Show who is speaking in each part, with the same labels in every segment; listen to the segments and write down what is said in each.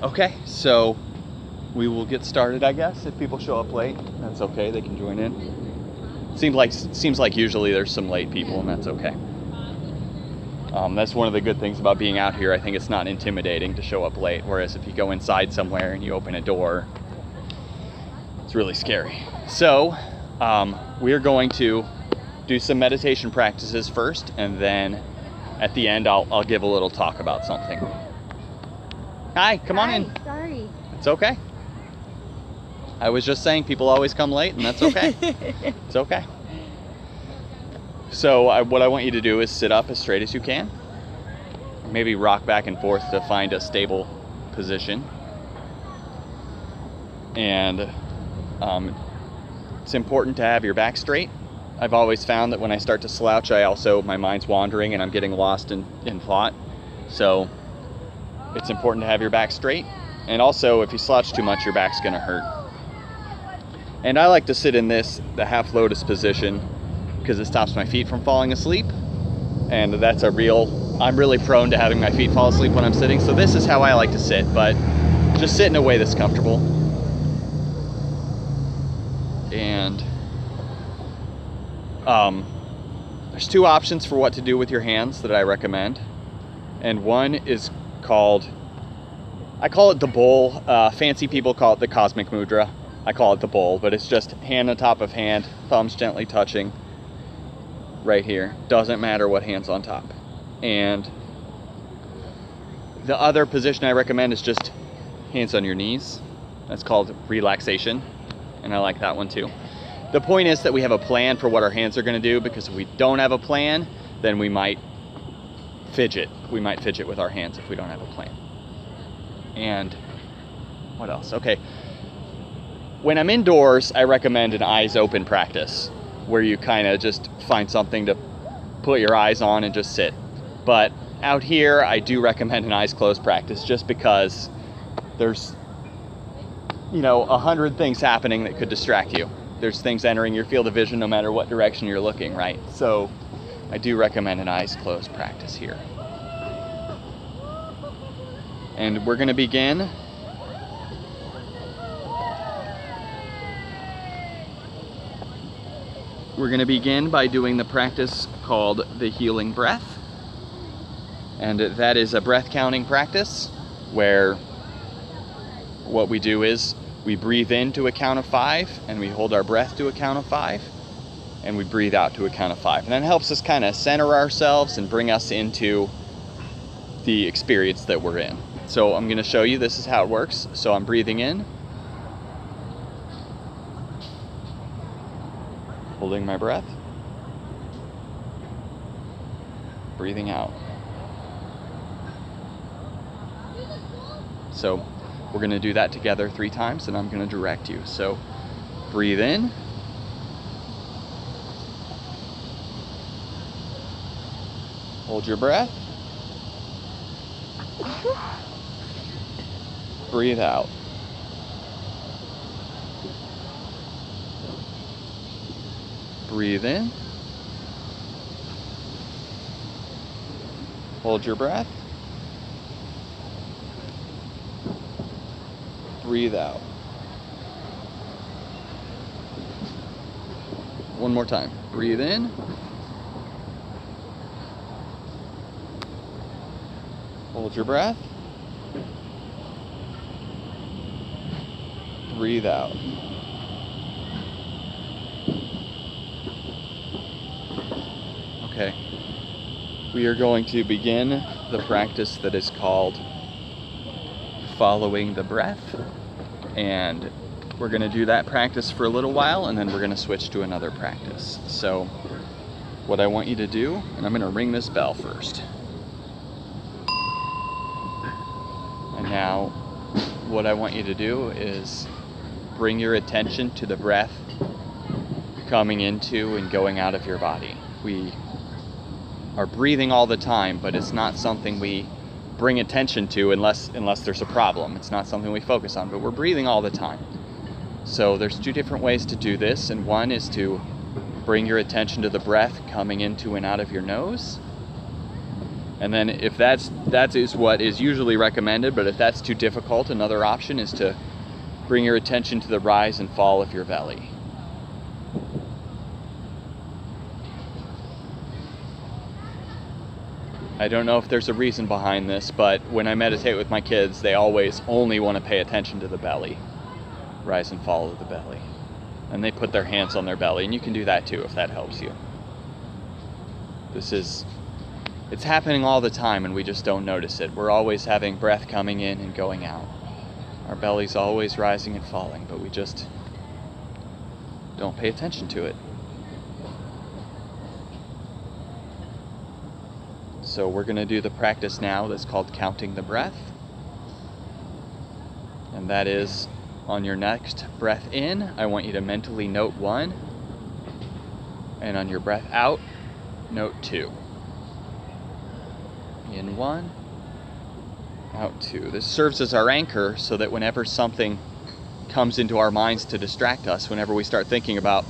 Speaker 1: Okay, so we will get started, I guess. If people show up late, that's okay. They can join in. Seems like usually there's some late people, and that's okay. That's one of the good things about being out here. I think it's not intimidating to show up late, whereas if you go inside somewhere and you open a door, it's really scary. So we are going to do some meditation practices first, and then at the end I'll give a little talk about something. Hi, come on in.
Speaker 2: Sorry.
Speaker 1: It's okay. I was just saying people always come late, and that's okay. It's okay. So what I want you to do is sit up as straight as you can. Maybe rock back and forth to find a stable position. And it's important to have your back straight. I've always found that when I start to slouch, my mind's wandering and I'm getting lost in thought. So it's important to have your back straight. And also, if you slouch too much, your back's gonna hurt. And I like to sit in the half lotus position, because it stops my feet from falling asleep. And I'm really prone to having my feet fall asleep when I'm sitting. So this is how I like to sit, but just sit in a way that's comfortable. And there's two options for what to do with your hands that I recommend. And one is I call it the bowl. Fancy people call it the cosmic mudra. I call it the bowl, but it's just hand on top of hand, thumbs gently touching right here. Doesn't matter what hand's on top. And the other position I recommend is just hands on your knees. That's called relaxation, and I like that one too. The point is that we have a plan for what our hands are going to do, because if we don't have a plan, then we might fidget. We might fidget with our hands if we don't have a plan. And what else? Okay. When I'm indoors, I recommend an eyes open practice, where you kind of just find something to put your eyes on and just sit. But out here, I do recommend an eyes closed practice, just because there's 100 things happening that could distract you. There's things entering your field of vision no matter what direction you're looking, right? So I do recommend an eyes closed practice here. And we're going to begin by doing the practice called the healing breath. And that is a breath counting practice, where what we do is we breathe in to a count of 5, and we hold our breath to a count of 5, and we breathe out to a count of 5. And that helps us kind of center ourselves and bring us into the experience that we're in. So I'm going to show you, this is how it works. So I'm breathing in, holding my breath, breathing out. So we're going to do that together 3 times, and I'm going to direct you. So breathe in, hold your breath, breathe out. Breathe in, hold your breath, breathe out. One more time. Breathe in, hold your breath, breathe out. Okay, we are going to begin the practice that is called following the breath, and we're going to do that practice for a little while, and then we're going to switch to another practice. So what I want you to do, and I'm going to ring this bell first. And now what I want you to do is bring your attention to the breath coming into and going out of your body. We are breathing all the time, but it's not something we bring attention to unless there's a problem. It's not something we focus on, but we're breathing all the time. So there's 2 different ways to do this, and one is to bring your attention to the breath coming into and out of your nose. And then if that is what is usually recommended, but if that's too difficult, another option is to bring your attention to the rise and fall of your belly. I don't know if there's a reason behind this, but when I meditate with my kids, they always only want to pay attention to the belly, rise and fall of the belly. And they put their hands on their belly, and you can do that too if that helps you. It's happening all the time and we just don't notice it. We're always having breath coming in and going out. Our belly's always rising and falling, but we just don't pay attention to it. So we're going to do the practice now that's called counting the breath. And that is, on your next breath in, I want you to mentally note 1. And on your breath out, note 2. In 1, out 2. This serves as our anchor so that whenever something comes into our minds to distract us, whenever we start thinking about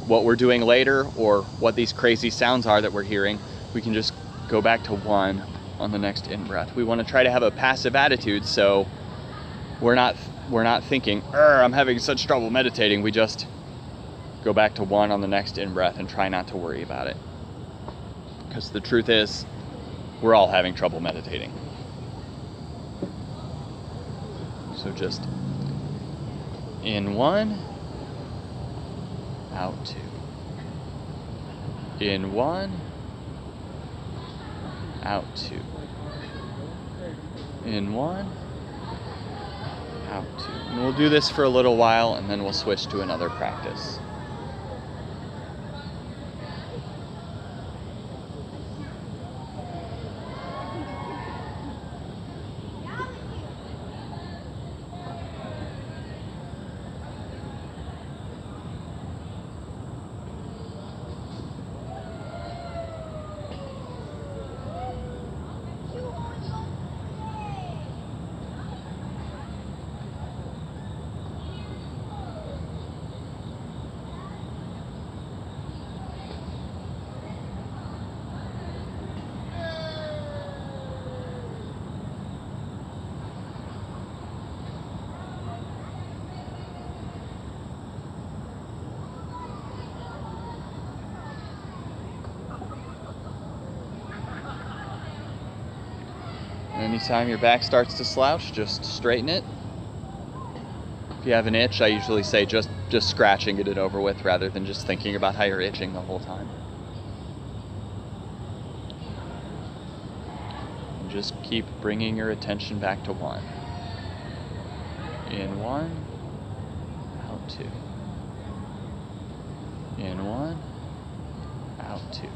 Speaker 1: what we're doing later or what these crazy sounds are that we're hearing, we can just go back to 1 on the next in-breath. We want to try to have a passive attitude, so we're not thinking, I'm having such trouble meditating. We just go back to 1 on the next in-breath and try not to worry about it. Because the truth is, we're all having trouble meditating. So just in 1, out 2. In 1, out 2. In 1, out 2. And we'll do this for a little while and then we'll switch to another practice. Anytime your back starts to slouch, just straighten it. If you have an itch, I usually say just scratch and get it over with rather than just thinking about how you're itching the whole time. And just keep bringing your attention back to 1. In 1, out 2. In 1, out 2.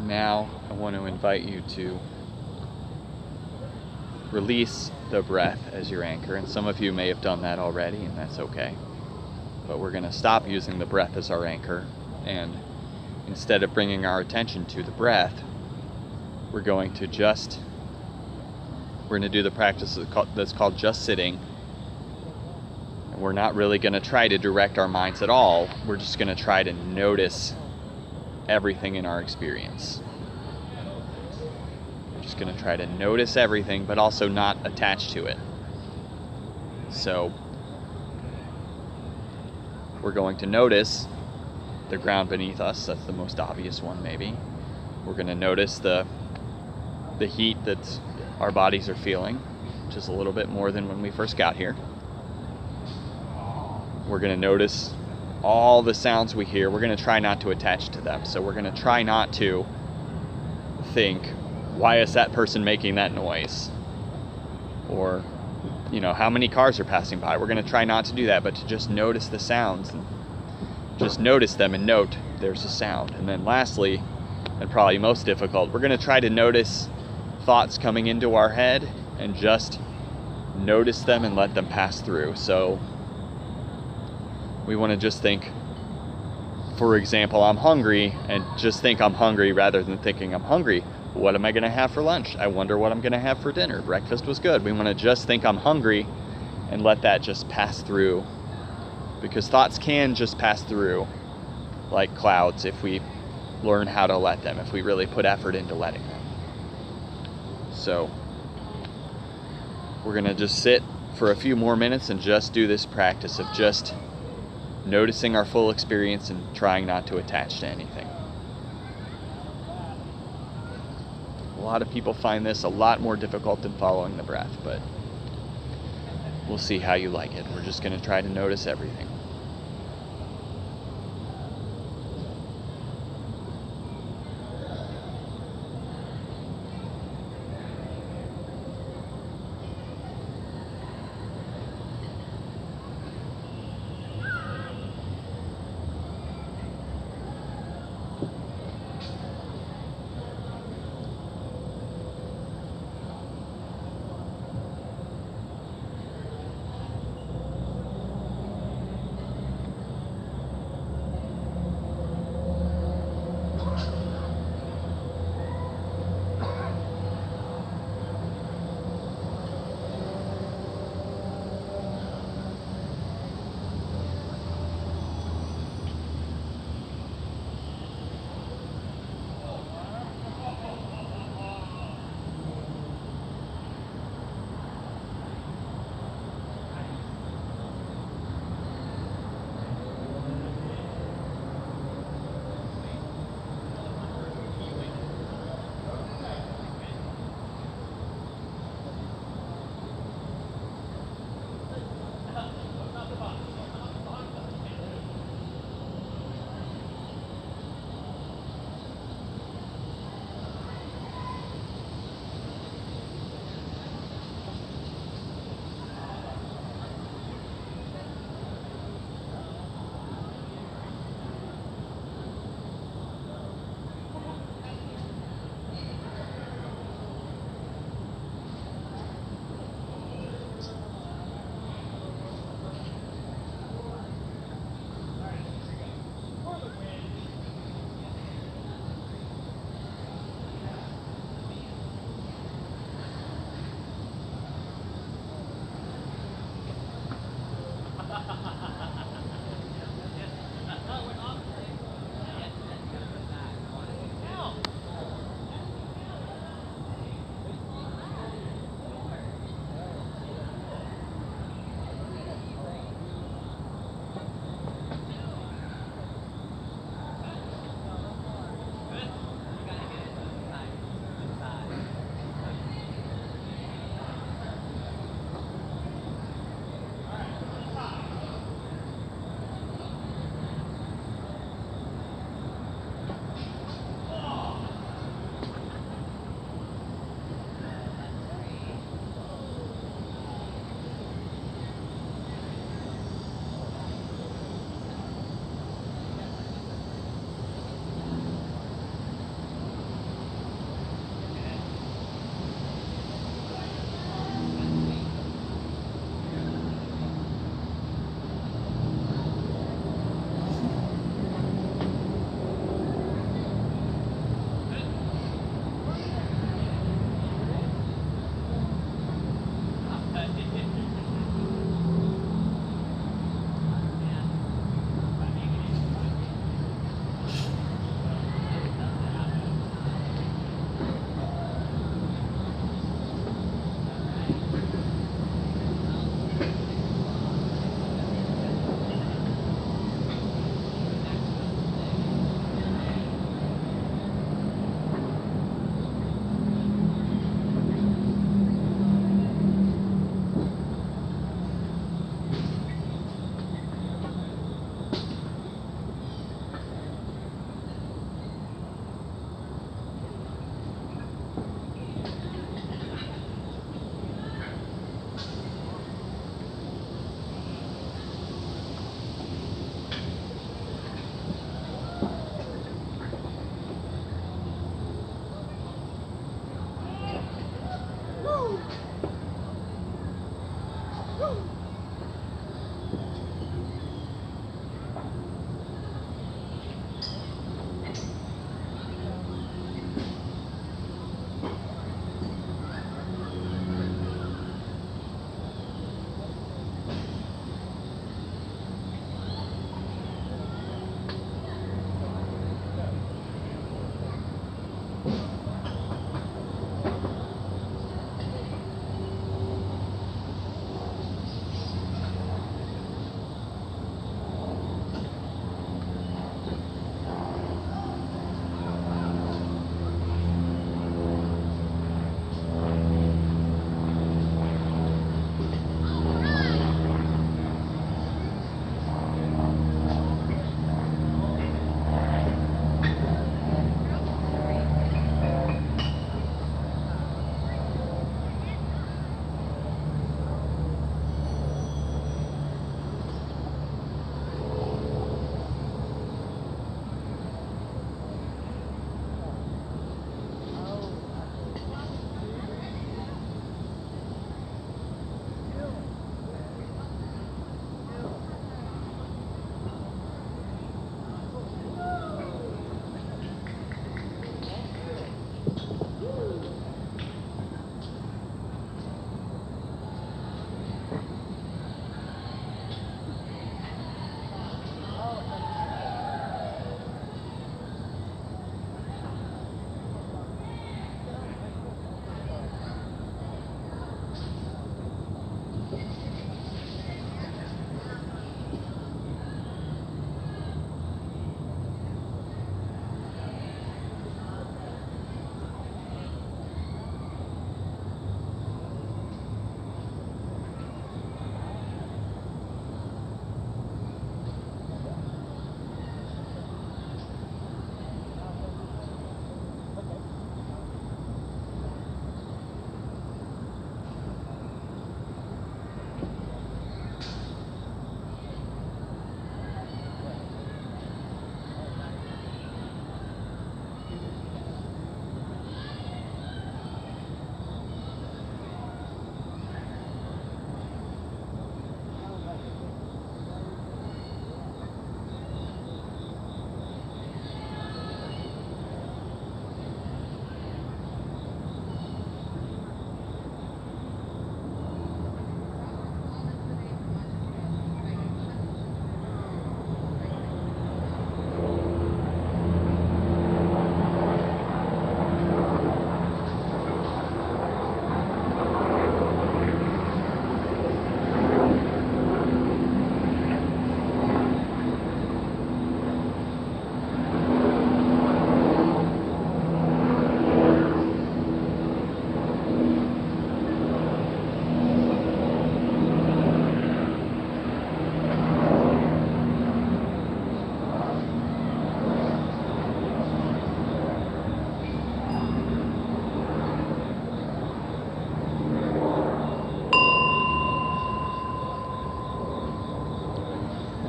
Speaker 1: And now I want to invite you to release the breath as your anchor. And some of you may have done that already, and that's okay. But we're going to stop using the breath as our anchor, and instead of bringing our attention to the breath, we're going to do the practice that's called just sitting. And we're not really going to try to direct our minds at all. We're just going to try to notice everything in our experience. We're just going to try to notice everything, but also not attach to it. So we're going to notice the ground beneath us. That's the most obvious one, maybe. We're going to notice the heat that our bodies are feeling, which is a little bit more than when we first got here. We're going to notice all the sounds we hear. We're going to try not to attach to them. So we're going to try not to think, why is that person making that noise? Or, how many cars are passing by? We're going to try not to do that, but to just notice the sounds and just notice them and note there's a sound. And then lastly, and probably most difficult, we're going to try to notice thoughts coming into our head and just notice them and let them pass through. So we want to just think, for example, I'm hungry, and just think I'm hungry rather than thinking I'm hungry. What am I going to have for lunch? I wonder what I'm going to have for dinner. Breakfast was good. We want to just think I'm hungry and let that just pass through, because thoughts can just pass through like clouds if we learn how to let them, if we really put effort into letting them. So we're going to just sit for a few more minutes and just do this practice of just noticing our full experience and trying not to attach to anything. A lot of people find this a lot more difficult than following the breath, but we'll see how you like it. We're just going to try to notice everything.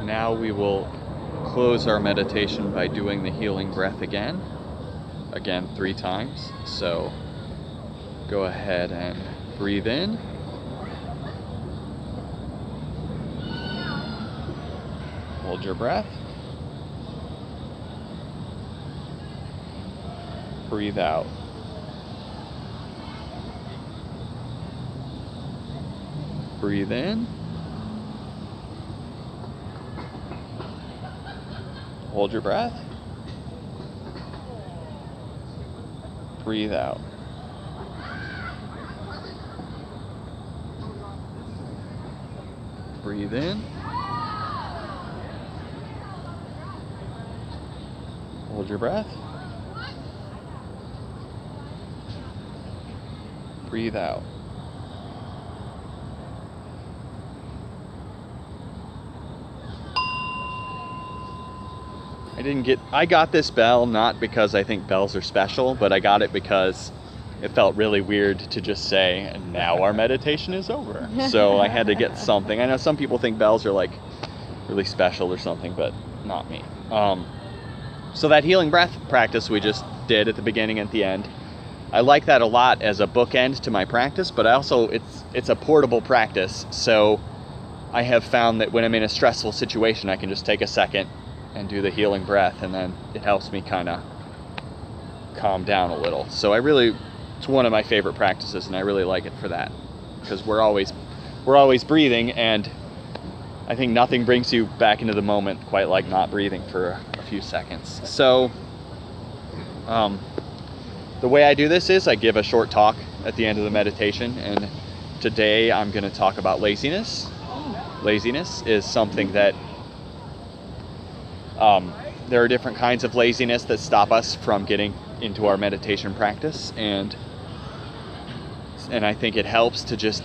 Speaker 1: Now we will close our meditation by doing the healing breath again. Again, 3 times. So go ahead and breathe in. Hold your breath. Breathe out. Breathe in. Hold your breath. Breathe out. Breathe in. Hold your breath. Breathe out. I got this bell not because I think bells are special, but I got it because it felt really weird to just say, and now our meditation is over. So I had to get something. I know some people think bells are like really special or something, but not me. So that healing breath practice we just did at the beginning and at the end, I like that a lot as a bookend to my practice, but also it's a portable practice. So I have found that when I'm in a stressful situation, I can just take a second and do the healing breath, and then it helps me kind of calm down a little. So it's one of my favorite practices, and I really like it for that, because we're always breathing, and I think nothing brings you back into the moment quite like not breathing for a few seconds. So the way I do this is I give a short talk at the end of the meditation, and today I'm going to talk about laziness. Laziness is something that there are different kinds of laziness that stop us from getting into our meditation practice, and I think it helps to just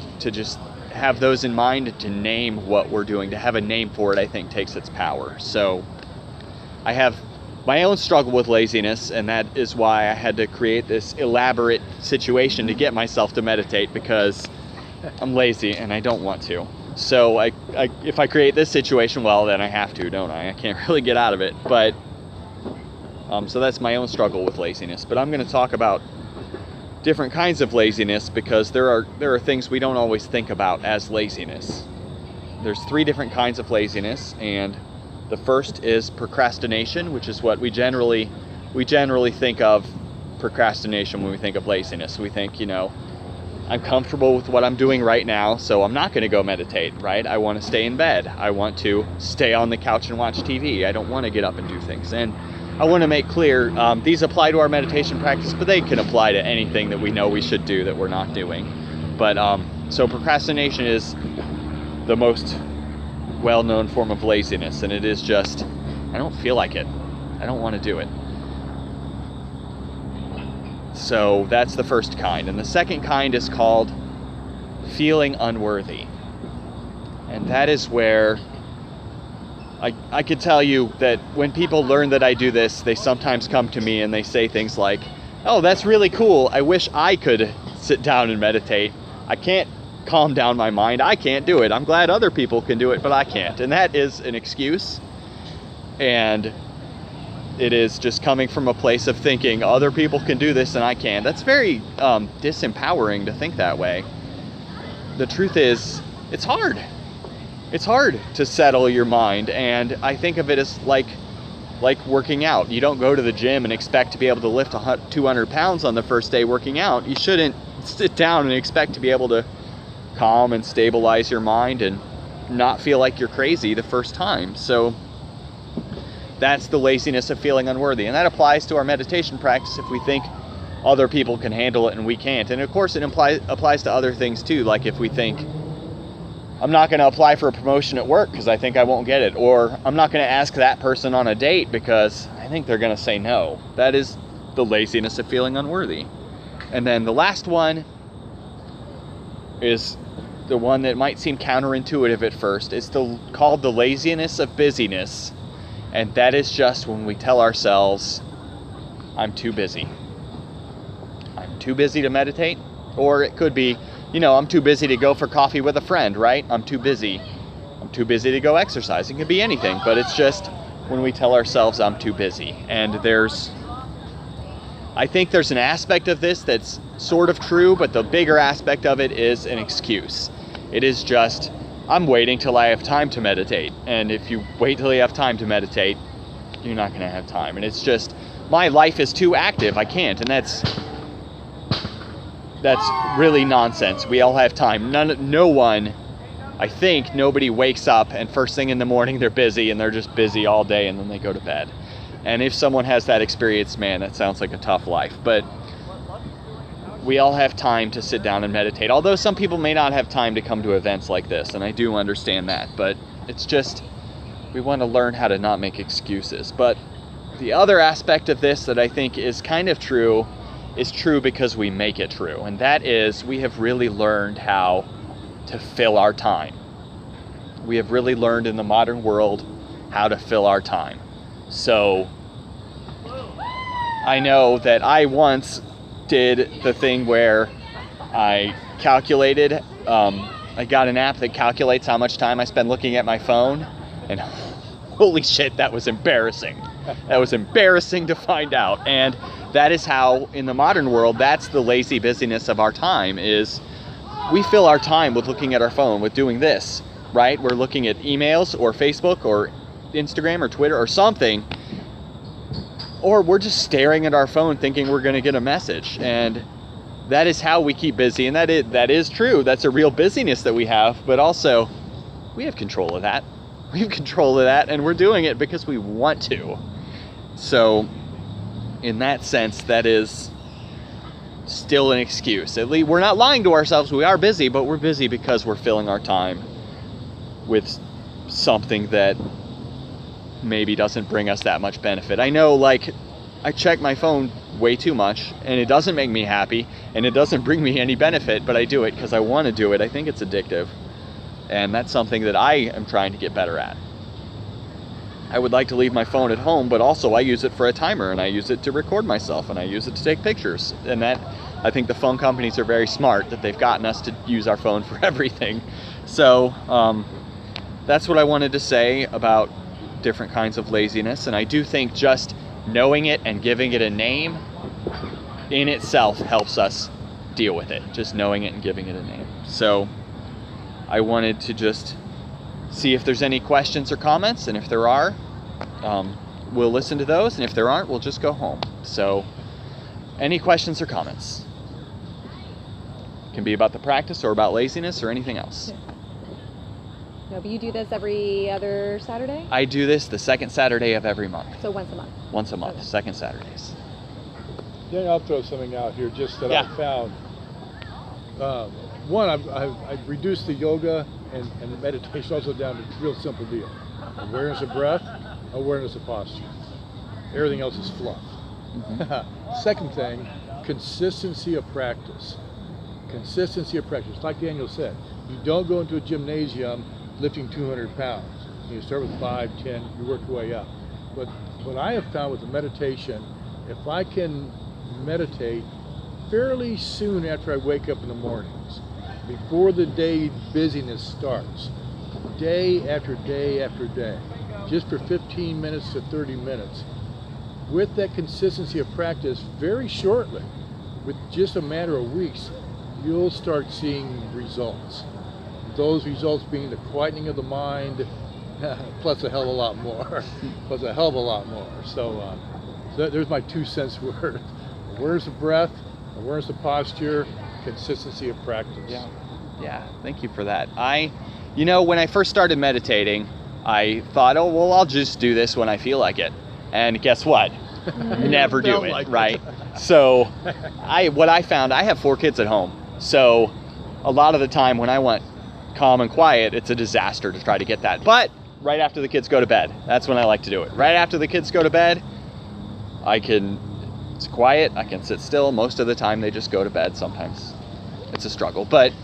Speaker 1: have those in mind, to name what we're doing, to have a name for it, I think takes its power. So I have my own struggle with laziness, and that is why I had to create this elaborate situation to get myself to meditate, because I'm lazy and I don't want to. So if I create this situation, well, then I have to, don't I? I can't really get out of it. But so that's my own struggle with laziness. But I'm going to talk about different kinds of laziness, because there are things we don't always think about as laziness. There's 3 different kinds of laziness, and the first is procrastination, which is what we generally think of procrastination when we think of laziness. We think, I'm comfortable with what I'm doing right now, so I'm not going to go meditate, right? I want to stay in bed. I want to stay on the couch and watch TV. I don't want to get up and do things. And I want to make clear, these apply to our meditation practice, but they can apply to anything that we know we should do that we're not doing. But so procrastination is the most well-known form of laziness, and it is just, I don't feel like it. I don't want to do it. So that's the first kind. And the second kind is called feeling unworthy. And that is where I could tell you that when people learn that I do this, they sometimes come to me and they say things like, oh, that's really cool. I wish I could sit down and meditate. I can't calm down my mind. I can't do it. I'm glad other people can do it, but I can't. And that is an excuse. And it is just coming from a place of thinking other people can do this and I can't. That's very disempowering to think that way. The truth is, it's hard. It's hard to settle your mind, and I think of it as like working out. You don't go to the gym and expect to be able to lift 200 pounds on the first day working out. You shouldn't sit down and expect to be able to calm and stabilize your mind and not feel like you're crazy the first time. So that's the laziness of feeling unworthy, and that applies to our meditation practice if we think other people can handle it and we can't. And of course it applies to other things too, like if we think, I'm not going to apply for a promotion at work because I think I won't get it, or I'm not going to ask that person on a date because I think they're going to say no. That is the laziness of feeling unworthy. And then the last one is the one that might seem counterintuitive at first. It's called the laziness of busyness. And that is just when we tell ourselves, I'm too busy. I'm too busy to meditate. Or it could be, I'm too busy to go for coffee with a friend, right? I'm too busy. I'm too busy to go exercise. It could be anything, but it's just when we tell ourselves I'm too busy. And I think there's an aspect of this that's sort of true, but the bigger aspect of it is an excuse. It is just, I'm waiting till I have time to meditate. And if you wait till you have time to meditate, you're not going to have time. And it's just, my life is too active. I can't. And that's really nonsense. We all have time. I think nobody wakes up and first thing in the morning they're busy and they're just busy all day and then they go to bed. And if someone has that experience, man, that sounds like a tough life. But we all have time to sit down and meditate. Although some people may not have time to come to events like this, and I do understand that. But it's just, we want to learn how to not make excuses. But the other aspect of this that I think is kind of true is true because we make it true. And that is, we have really learned how to fill our time. We have really learned in the modern world how to fill our time. So I know that I once did the thing where I calculated, I got an app that calculates how much time I spend looking at my phone, and holy shit, that was embarrassing. That was embarrassing to find out. And that is how, in the modern world, that's the lazy busyness of our time, is we fill our time with looking at our phone, with doing this, right? We're looking at emails or Facebook or Instagram or Twitter or something, or we're just staring at our phone thinking we're going to get a message. And that is how we keep busy. And that is true. That's a real busyness that we have, but also we have control of that. We have control of that, and we're doing it because we want to. So in that sense, that is still an excuse. At least we're not lying to ourselves. We are busy, but we're busy because we're filling our time with something that maybe doesn't bring us that much benefit. I know, like, I check my phone way too much, and it doesn't make me happy, and it doesn't bring me any benefit, but I do it because I want to do it. I think it's addictive, and that's something that I am trying to get better at. I would like to leave my phone at home, but also I use it for a timer, and I use it to record myself, and I use it to take pictures. And that, I think the phone companies are very smart that they've gotten us to use our phone for everything. So that's what I wanted to say about different kinds of laziness. And I do think just knowing it and giving it a name in itself helps us deal with it. Just knowing it and giving it a name. So I wanted to just see if there's any questions or comments, and if there are, we'll listen to those, and if there aren't, we'll just go home. So any questions or comments? Can be about the practice or about laziness or anything else.
Speaker 2: No, but you do this every other Saturday?
Speaker 1: I do this the second Saturday of every month.
Speaker 2: So once a month?
Speaker 1: Once a month,
Speaker 2: okay.
Speaker 1: Second Saturdays.
Speaker 3: Yeah, I'll throw something out here just that I found. One, I've reduced the yoga and the meditation also down to a real simple deal. Awareness of breath, awareness of posture. Everything else is fluff. Mm-hmm. Second thing, consistency of practice. Consistency of practice. Like Daniel said, you don't go into a gymnasium lifting 200 pounds. You start with 5, 10, you work your way up. But what I have found with the meditation, if I can meditate fairly soon after I wake up in the mornings, before the day busyness starts, day after day after day, just for 15 minutes to 30 minutes, with that consistency of practice, very shortly, with just a matter of weeks, you'll start seeing results. Those results being the quietening of the mind, plus a hell of a lot more, plus a hell of a lot more. So, there's my 2 cents worth. Awareness of breath, awareness of posture, consistency of practice.
Speaker 1: Yeah, thank you for that. You know, when I first started meditating, I thought, oh, well, I'll just do this when I feel like it. And guess what? Never do it, like right? So what I found, I have 4 kids at home. So a lot of the time when I want calm and quiet, it's a disaster to try to get that. But right after the kids go to bed, that's when I like to do it. Right after the kids go to bed, it's quiet, I can sit still. Most of the time they just go to bed. Sometimes it's a struggle, but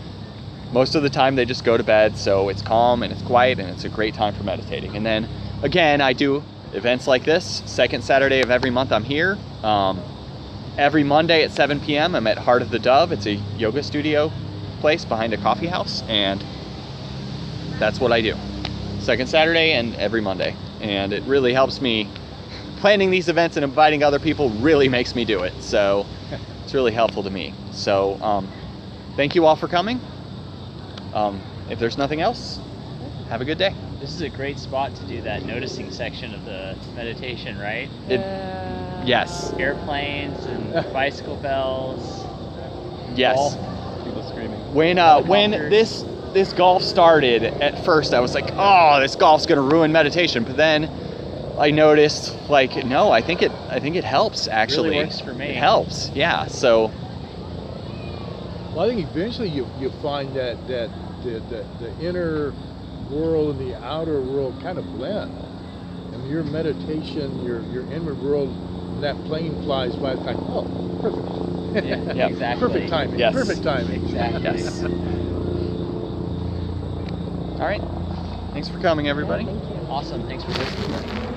Speaker 1: most of the time they just go to bed, so it's calm and it's quiet and it's a great time for meditating. And then again, I do events like this. Second Saturday of every month I'm here. Every Monday at 7 p.m. I'm at Heart of the Dove. It's a yoga studio place behind a coffee house, and that's what I do. Second Saturday and every Monday. And it really helps me. Planning these events and inviting other people really makes me do it. So it's really helpful to me. So thank you all for coming. If there's nothing else, have a good day.
Speaker 4: This is a great spot to do that noticing section of the meditation, right?
Speaker 1: Yes.
Speaker 4: Airplanes and bicycle bells.
Speaker 1: Yes.
Speaker 3: People screaming.
Speaker 1: When this golf started, at first I was like, oh, this golf's gonna ruin meditation. But then I noticed, like, no, I think it helps actually.
Speaker 4: It really works for me.
Speaker 1: It helps, yeah. So.
Speaker 3: Well, I think eventually you find that the inner world and the outer world kind of blend. And your meditation, your inward world, that plane flies by, it's like, oh, perfect.
Speaker 4: Yeah, exactly.
Speaker 3: Perfect timing.
Speaker 1: Yes.
Speaker 3: Perfect timing.
Speaker 4: Exactly.
Speaker 1: Yes. All right. Thanks for coming, everybody.
Speaker 2: Thank you.
Speaker 4: Awesome. Thanks for listening.